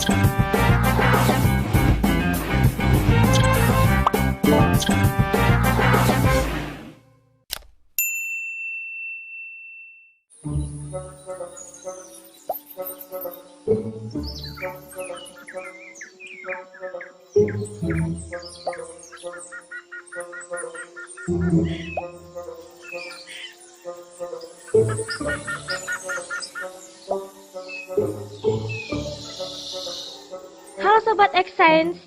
Halo Sobat X Science,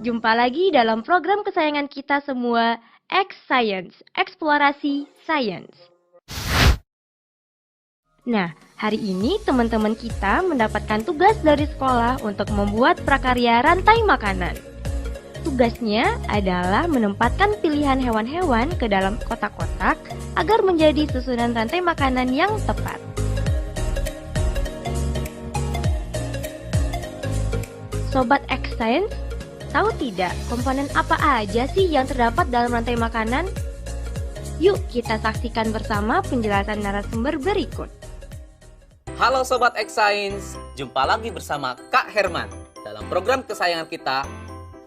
jumpa lagi dalam program kesayangan kita semua, X Science, Eksplorasi Sains. Nah, hari ini teman-teman kita mendapatkan tugas dari sekolah untuk membuat prakarya rantai makanan. Tugasnya adalah menempatkan pilihan hewan-hewan ke dalam kotak-kotak agar menjadi susunan rantai makanan yang tepat. Sobat X Science, tahu tidak komponen apa aja sih yang terdapat dalam rantai makanan? Yuk kita saksikan bersama penjelasan narasumber berikut. Halo Sobat X Science, jumpa lagi bersama Kak Herman dalam program kesayangan kita,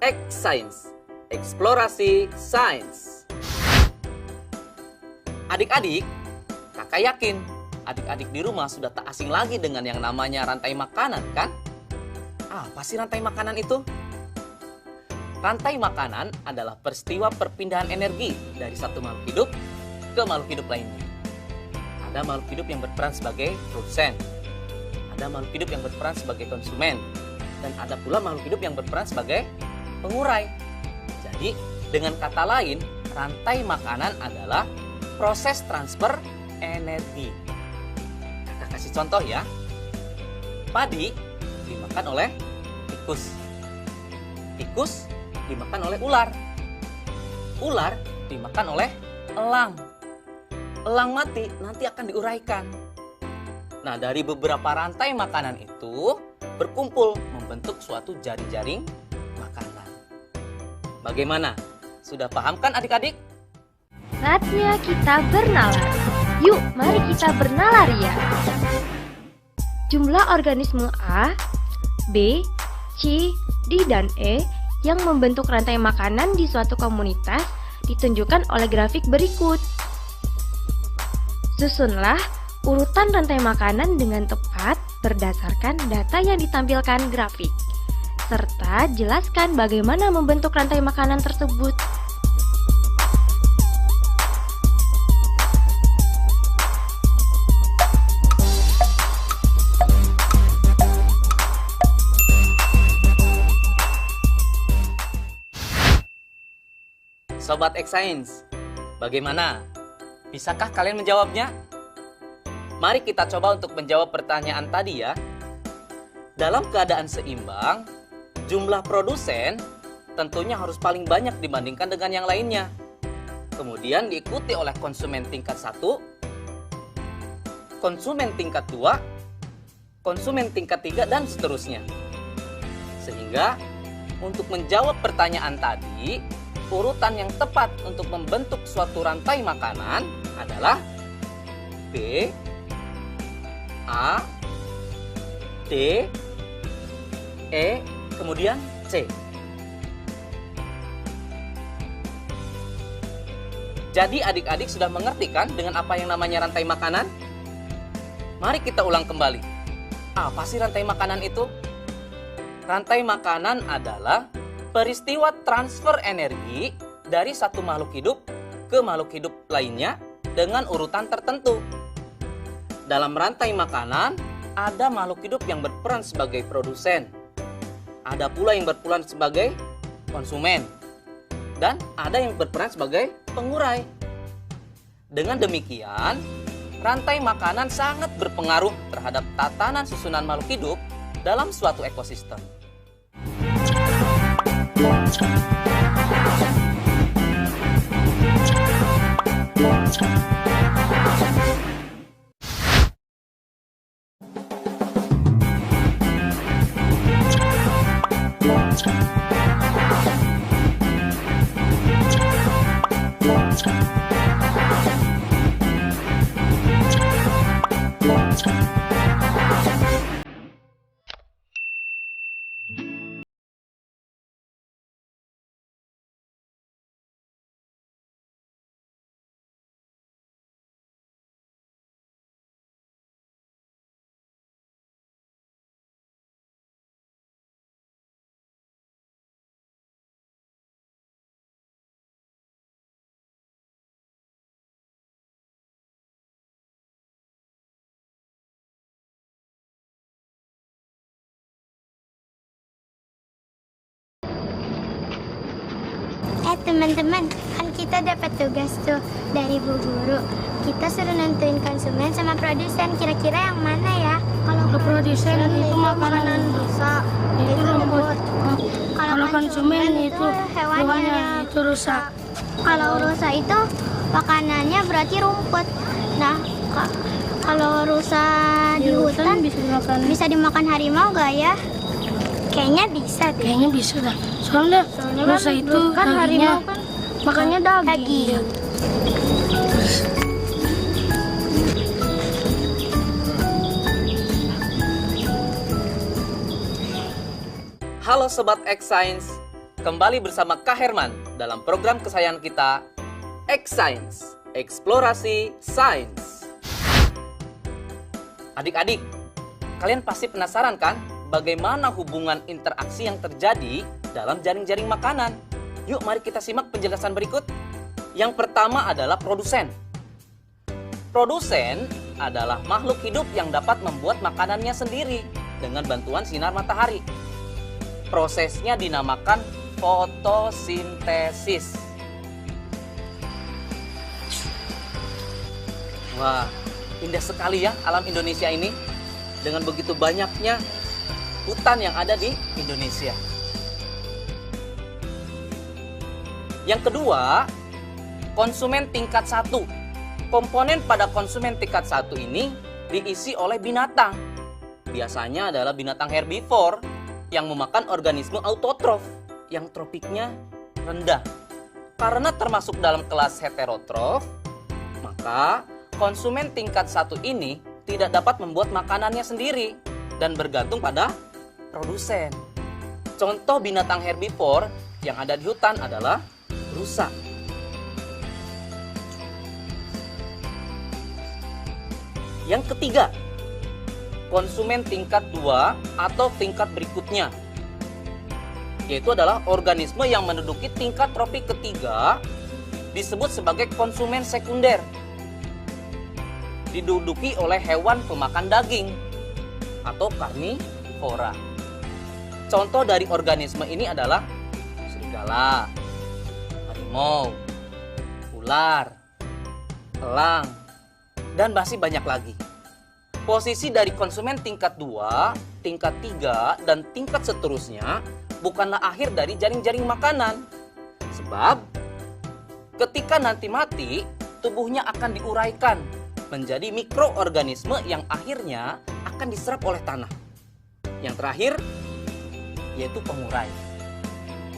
X Science, Eksplorasi Sains. Adik-adik, kakak yakin adik-adik di rumah sudah tak asing lagi dengan yang namanya rantai makanan, kan? Apa sih rantai makanan itu? Rantai makanan adalah peristiwa perpindahan energi dari satu makhluk hidup ke makhluk hidup lainnya. Ada makhluk hidup yang berperan sebagai produsen, ada makhluk hidup yang berperan sebagai konsumen, dan ada pula makhluk hidup yang berperan sebagai pengurai. Jadi, dengan kata lain, rantai makanan adalah proses transfer energi. Kakak kasih contoh ya. Padi dimakan oleh tikus. Tikus dimakan oleh ular. Ular dimakan oleh elang. Elang mati nanti akan diuraikan. Nah, dari beberapa rantai makanan itu berkumpul membentuk suatu jaring-jaring makanan. Bagaimana? Sudah paham kan adik-adik? Saatnya kita bernalar. Yuk, mari kita bernalar ya. Jumlah organisme A, B, C, D, dan E yang membentuk rantai makanan di suatu komunitas ditunjukkan oleh grafik berikut. Susunlah urutan rantai makanan dengan tepat berdasarkan data yang ditampilkan grafik, serta jelaskan bagaimana membentuk rantai makanan tersebut. Sobat X Science, bagaimana? Bisakah kalian menjawabnya? Mari kita coba untuk menjawab pertanyaan tadi ya. Dalam keadaan seimbang, jumlah produsen tentunya harus paling banyak dibandingkan dengan yang lainnya. Kemudian diikuti oleh konsumen tingkat 1, konsumen tingkat 2, konsumen tingkat 3, dan seterusnya. Sehingga untuk menjawab pertanyaan tadi, urutan yang tepat untuk membentuk suatu rantai makanan adalah B, A, D, E, kemudian C. Jadi adik-adik sudah mengerti kan dengan apa yang namanya rantai makanan? Mari kita ulang kembali. Apa sih rantai makanan itu? Rantai makanan adalah peristiwa transfer energi dari satu makhluk hidup ke makhluk hidup lainnya dengan urutan tertentu. Dalam rantai makanan, ada makhluk hidup yang berperan sebagai produsen, ada pula yang berperan sebagai konsumen, dan ada yang berperan sebagai pengurai. Dengan demikian, rantai makanan sangat berpengaruh terhadap tatanan susunan makhluk hidup dalam suatu ekosistem. Teman-teman, kan kita dapat tugas tuh dari Bu Guru. Kita suruh nentuin konsumen sama produsen, kira-kira yang mana ya? Kalau produsen itu makanan rusak, itu rumput. Kalau konsumen itu hewannya itu rusak. Kalau rusak itu makanannya berarti rumput. Nah, kalau rusak di hutan bisa dimakan harimau gak ya? Kayaknya bisa deh. Kayaknya bisa dah. Soalnya rusak itu kan harimau kan makannya daging. Halo Sobat X Science, kembali bersama Kak Herman dalam program kesayangan kita, X Science, Eksplorasi Sains. Adik-adik, kalian pasti penasaran kan bagaimana hubungan interaksi yang terjadi dalam jaring-jaring makanan? Yuk mari kita simak penjelasan berikut. Yang pertama adalah produsen. Produsen adalah makhluk hidup yang dapat membuat makanannya sendiri dengan bantuan sinar matahari. Prosesnya dinamakan fotosintesis. Wah, indah sekali ya alam Indonesia ini. Dengan begitu banyaknya hutan yang ada di Indonesia. Yang kedua, konsumen tingkat 1. Komponen pada konsumen tingkat 1 ini diisi oleh binatang. Biasanya adalah binatang herbivore yang memakan organisme autotrof yang tropiknya rendah. Karena termasuk dalam kelas heterotrof, maka konsumen tingkat 1 ini tidak dapat membuat makanannya sendiri dan bergantung pada produsen. Contoh binatang herbivore yang ada di hutan adalah rusa. Yang ketiga, konsumen tingkat 2 atau tingkat berikutnya, yaitu adalah organisme yang menduduki tingkat tropik ketiga, disebut sebagai konsumen sekunder. Diduduki oleh hewan pemakan daging atau karnivora. Contoh dari organisme ini adalah serigala, harimau, ular, elang, dan masih banyak lagi. Posisi dari konsumen tingkat 2, tingkat 3, dan tingkat seterusnya bukanlah akhir dari jaring-jaring makanan. Sebab ketika nanti mati, tubuhnya akan diuraikan menjadi mikroorganisme yang akhirnya akan diserap oleh tanah. Yang terakhir, yaitu pengurai.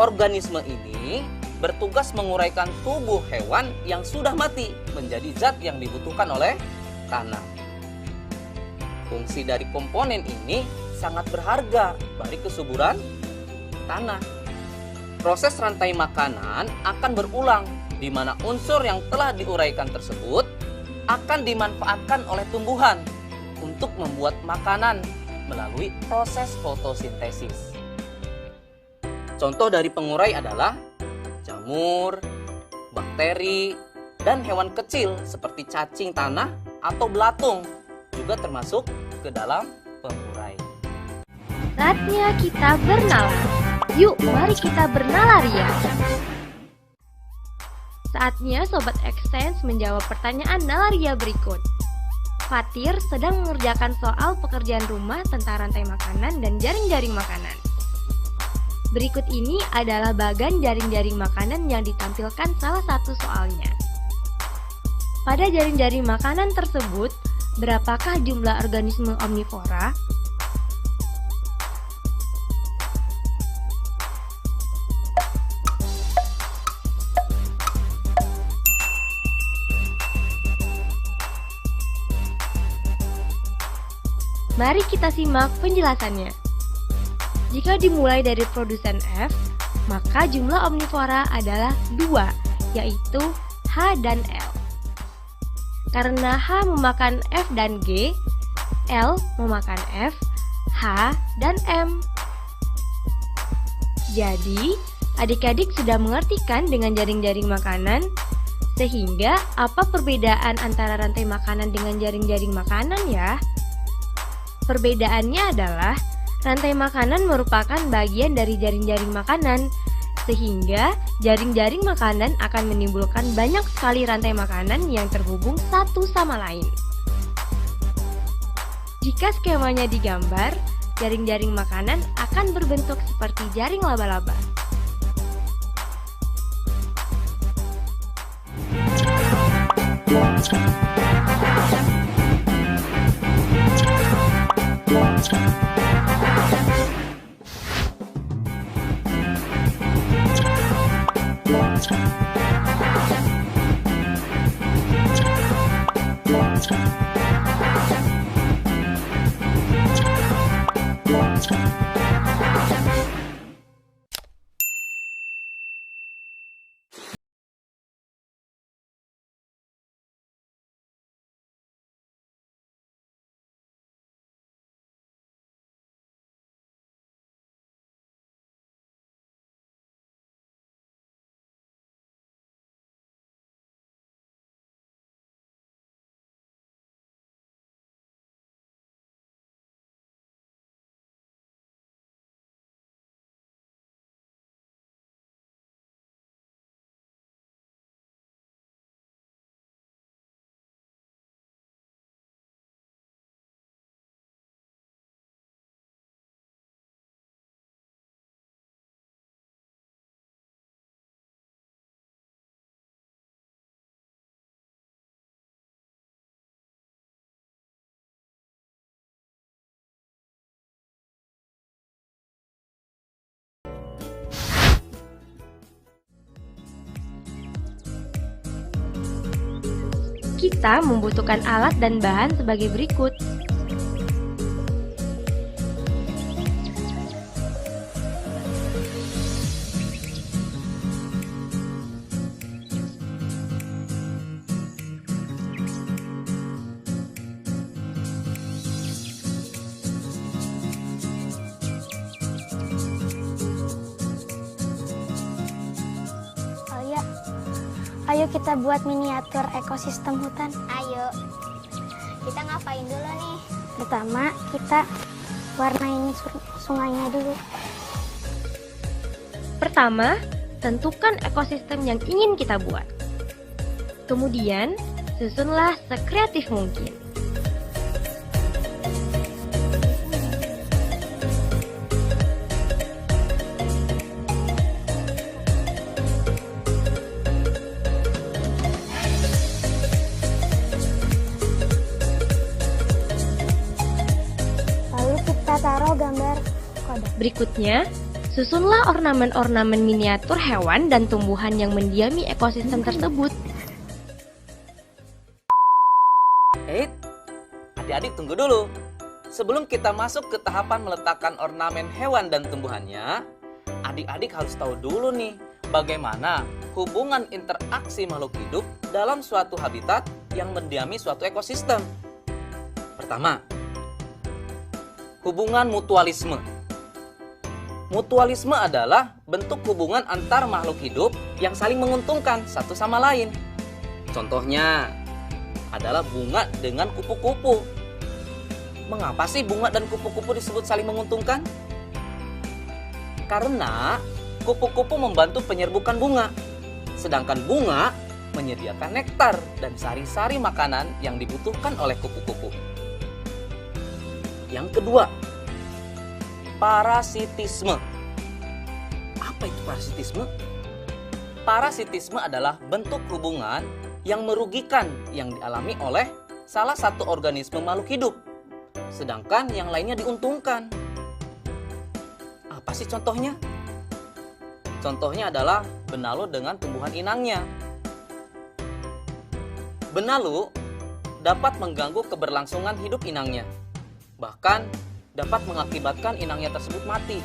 Organisme ini bertugas menguraikan tubuh hewan yang sudah mati menjadi zat yang dibutuhkan oleh tanah. Fungsi dari komponen ini sangat berharga bagi kesuburan tanah. Proses rantai makanan akan berulang, di mana unsur yang telah diuraikan tersebut akan dimanfaatkan oleh tumbuhan untuk membuat makanan melalui proses fotosintesis. Contoh dari pengurai adalah jamur, bakteri, dan hewan kecil seperti cacing tanah atau belatung juga termasuk ke dalam pengurai. Saatnya kita bernalar. Yuk, mari kita bernalaria. Saatnya Sobat X Science menjawab pertanyaan nalaria berikut. Fatir sedang mengerjakan soal pekerjaan rumah tentang rantai makanan dan jaring-jaring makanan. Berikut ini adalah bagan jaring-jaring makanan yang ditampilkan salah satu soalnya. Pada jaring-jaring makanan tersebut, berapakah jumlah organisme omnivora? Mari kita simak penjelasannya. Jika dimulai dari produsen F, maka jumlah omnivora adalah 2, yaitu H dan L. Karena H memakan F dan G, L memakan F, H, dan M. Jadi, adik-adik sudah mengerti kan dengan jaring-jaring makanan? Sehingga, apa perbedaan antara rantai makanan dengan jaring-jaring makanan ya? Perbedaannya adalah rantai makanan merupakan bagian dari jaring-jaring makanan Sehingga jaring-jaring makanan akan menimbulkan banyak sekali rantai makanan yang terhubung satu sama lain. Jika skemanya digambar, jaring-jaring makanan akan berbentuk seperti jaring laba-laba. Kita membutuhkan alat dan bahan sebagai berikut. Ayo kita buat miniatur ekosistem hutan. Ayo. Kita ngapain dulu nih? Pertama, kita warnain sungainya dulu. Pertama, tentukan ekosistem yang ingin kita buat. Kemudian, susunlah sekreatif mungkin. Taruh gambar kodok. Berikutnya, susunlah ornamen-ornamen miniatur hewan dan tumbuhan yang mendiami ekosistem tersebut. Adik-adik tunggu dulu. Sebelum kita masuk ke tahapan meletakkan ornamen hewan dan tumbuhannya, adik-adik harus tahu dulu nih, bagaimana hubungan interaksi makhluk hidup dalam suatu habitat yang mendiami suatu ekosistem. Pertama, hubungan mutualisme. Mutualisme adalah bentuk hubungan antar makhluk hidup yang saling menguntungkan satu sama lain. Contohnya adalah bunga dengan kupu-kupu. Mengapa sih bunga dan kupu-kupu disebut saling menguntungkan? Karena kupu-kupu membantu penyerbukan bunga, sedangkan bunga menyediakan nektar dan sari-sari makanan yang dibutuhkan oleh kupu-kupu. Yang kedua, parasitisme. Apa itu parasitisme? Parasitisme adalah bentuk hubungan yang merugikan yang dialami oleh salah satu organisme makhluk hidup, sedangkan yang lainnya diuntungkan. Apa sih contohnya? Contohnya adalah benalu dengan tumbuhan inangnya. Benalu dapat mengganggu keberlangsungan hidup inangnya. Bahkan dapat mengakibatkan inangnya tersebut mati.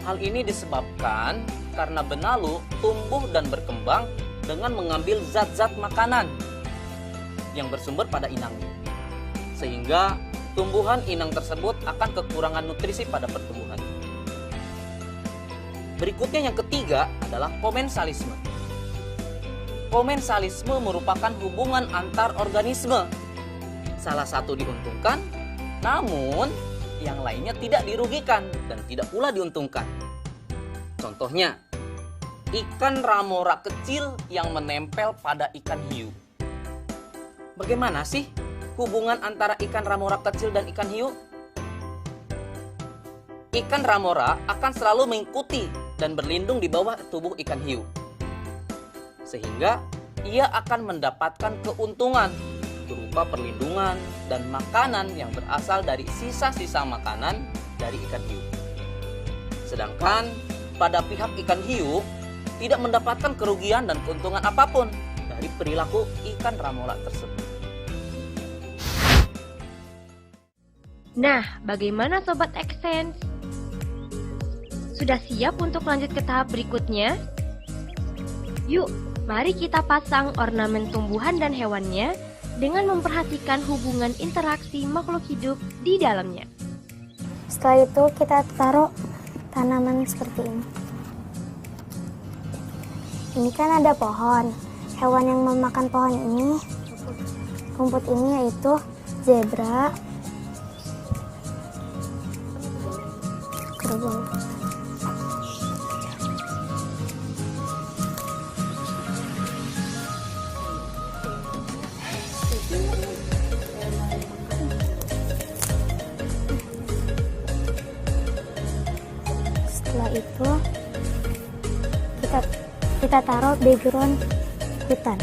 Hal ini disebabkan karena benalu tumbuh dan berkembang dengan mengambil zat-zat makanan yang bersumber pada inangnya. Sehingga tumbuhan inang tersebut akan kekurangan nutrisi pada pertumbuhan. Berikutnya yang ketiga adalah komensalisme. Komensalisme merupakan hubungan antar organisme. Salah satu diuntungkan, namun yang lainnya tidak dirugikan dan tidak pula diuntungkan. Contohnya, ikan ramora kecil yang menempel pada ikan hiu. Bagaimana sih hubungan antara ikan ramora kecil dan ikan hiu? Ikan ramora akan selalu mengikuti dan berlindung di bawah tubuh ikan hiu, sehingga ia akan mendapatkan keuntungan berupa perlindungan dan makanan yang berasal dari sisa-sisa makanan dari ikan hiu. Sedangkan pada pihak ikan hiu tidak mendapatkan kerugian dan keuntungan apapun dari perilaku ikan ramora tersebut. Nah, bagaimana Sobat Xsense? Sudah siap untuk lanjut ke tahap berikutnya? Yuk, mari kita pasang ornamen tumbuhan dan hewannya dengan memperhatikan hubungan interaksi makhluk hidup di dalamnya. Setelah itu kita taruh tanaman seperti ini. Ini kan ada pohon. Hewan yang memakan pohon ini, rumput ini yaitu zebra, kerbau. Setelah itu kita taruh background hutan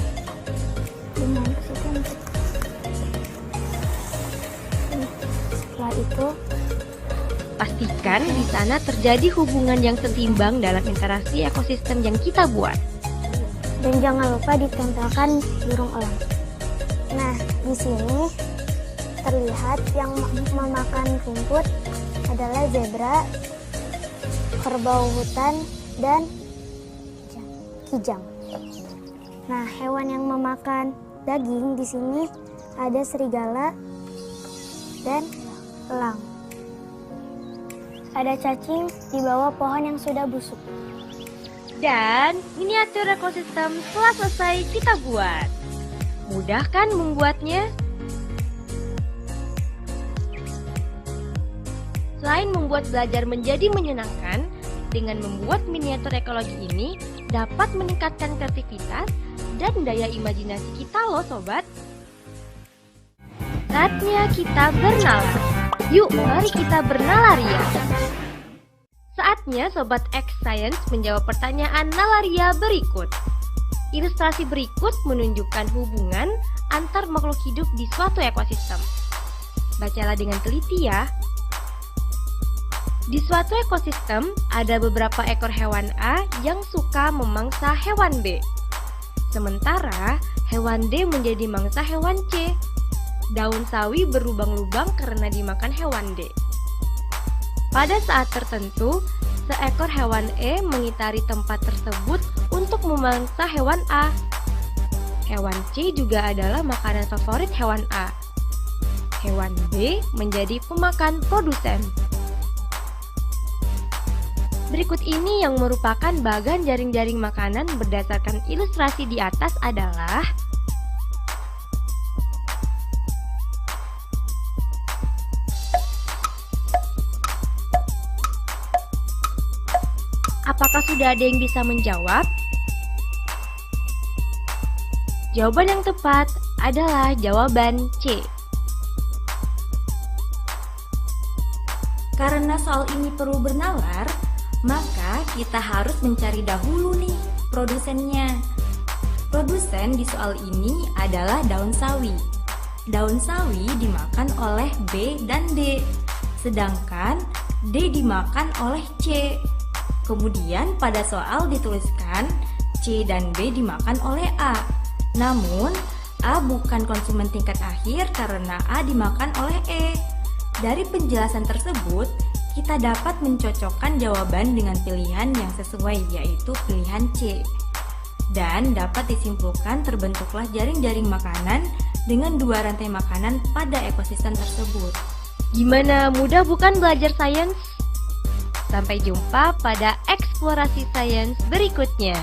dengan kesukaan. Setelah itu Pastikan di sana terjadi hubungan yang setimbang dalam interaksi ekosistem yang kita buat. dan jangan lupa ditempelkan burung elang. Nah, di sini terlihat yang memakan rumput adalah zebra, kerbau hutan, dan kijang. Nah, hewan yang memakan daging di sini ada serigala dan elang. Ada cacing di bawah pohon yang sudah busuk. Dan miniatur ekosistem telah selesai kita buat. Mudah kan membuatnya? Selain membuat belajar menjadi menyenangkan, dengan membuat miniatur ekologi ini dapat meningkatkan kreativitas dan daya imajinasi kita loh sobat. Saatnya kita bernalar. Yuk, mari kita bernalaria. Saatnya Sobat X Science menjawab pertanyaan nalaria berikut. Ilustrasi berikut menunjukkan hubungan antar makhluk hidup di suatu ekosistem. Bacalah dengan teliti ya. Di suatu ekosistem, ada beberapa ekor hewan A yang suka memangsa hewan B. Sementara, hewan D menjadi mangsa hewan C. Daun sawi berlubang-lubang karena dimakan hewan D. Pada saat tertentu, seekor hewan E mengitari tempat tersebut untuk memangsa hewan A. Hewan C juga adalah makanan favorit hewan A. Hewan B menjadi pemakan produsen. Berikut ini yang merupakan bagan jaring-jaring makanan berdasarkan ilustrasi di atas adalah apakah sudah ada yang bisa menjawab? Jawaban yang tepat adalah jawaban C. Karena soal ini perlu bernalar, maka kita harus mencari dahulu nih produsennya. Produsen di soal ini adalah daun sawi. Daun sawi dimakan oleh B dan D, sedangkan D dimakan oleh C. Kemudian pada soal dituliskan C dan B dimakan oleh A. Namun A bukan konsumen tingkat akhir karena A dimakan oleh E. Dari penjelasan tersebut, kita dapat mencocokkan jawaban dengan pilihan yang sesuai, yaitu pilihan C. Dan dapat disimpulkan terbentuklah jaring-jaring makanan dengan dua rantai makanan pada ekosistem tersebut. Gimana, mudah bukan belajar sains? Sampai jumpa pada eksplorasi sains berikutnya.